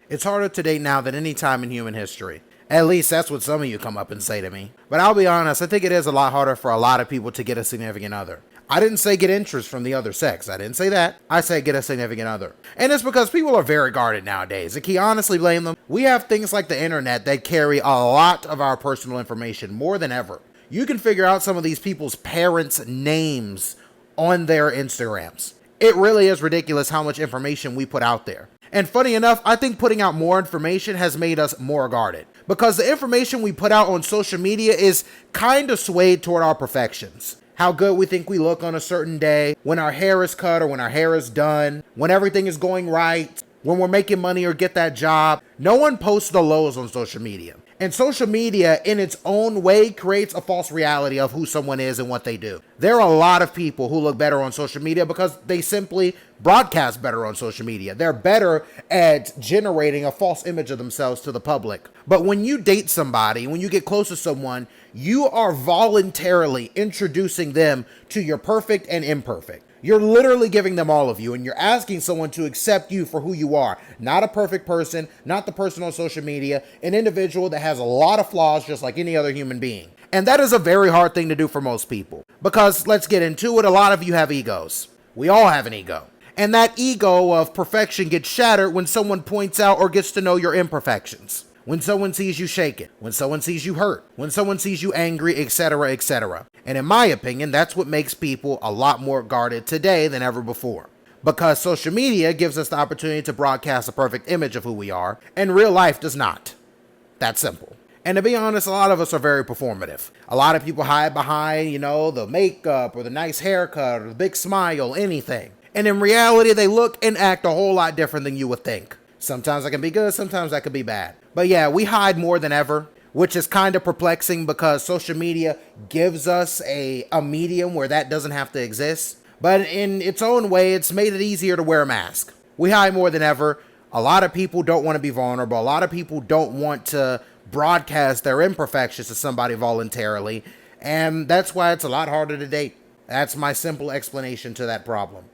It's harder to date now than any time in human history. At least that's what some of you come up and say to me. But I'll be honest, I think it is a lot harder for a lot of people to get a significant other. I didn't say get interest from the other sex. I didn't say that. I said get a significant other. And it's because people are very guarded nowadays. And can you honestly blame them? We have things like the internet that carry a lot of our personal information more than ever. You can figure out some of these people's parents' names on their Instagrams. It really is ridiculous how much information we put out there. And funny enough, I think putting out more information has made us more guarded. Because the information we put out on social media is kind of swayed toward our perfections. How good we think we look on a certain day, when our hair is cut or when our hair is done, when everything is going right, when we're making money or get that job. No one posts the lows on social media. And social media, in its own way, creates a false reality of who someone is and what they do. There are a lot of people who look better on social media because they simply broadcast better on social media. They're better at generating a false image of themselves to the public. But when you date somebody, when you get close to someone, you are voluntarily introducing them to your perfect and imperfect. You're literally giving them all of you, and you're asking someone to accept you for who you are. Not a perfect person, not the person on social media, an individual that has a lot of flaws just like any other human being. And that is a very hard thing to do for most people. Because, let's get into it, a lot of you have egos. We all have an ego. And that ego of perfection gets shattered when someone points out or gets to know your imperfections. When someone sees you shaken, when someone sees you hurt, when someone sees you angry, etc., etc. And in my opinion, that's what makes people a lot more guarded today than ever before. Because social media gives us the opportunity to broadcast a perfect image of who we are, and real life does not. That's simple. And to be honest, a lot of us are very performative. A lot of people hide behind, the makeup or the nice haircut or the big smile, anything. And in reality, they look and act a whole lot different than you would think. Sometimes that can be good, sometimes that can be bad. But yeah, we hide more than ever, which is kind of perplexing because social media gives us a medium where that doesn't have to exist. But in its own way, it's made it easier to wear a mask. We hide more than ever. A lot of people don't want to be vulnerable. A lot of people don't want to broadcast their imperfections to somebody voluntarily. And that's why it's a lot harder to date. That's my simple explanation to that problem.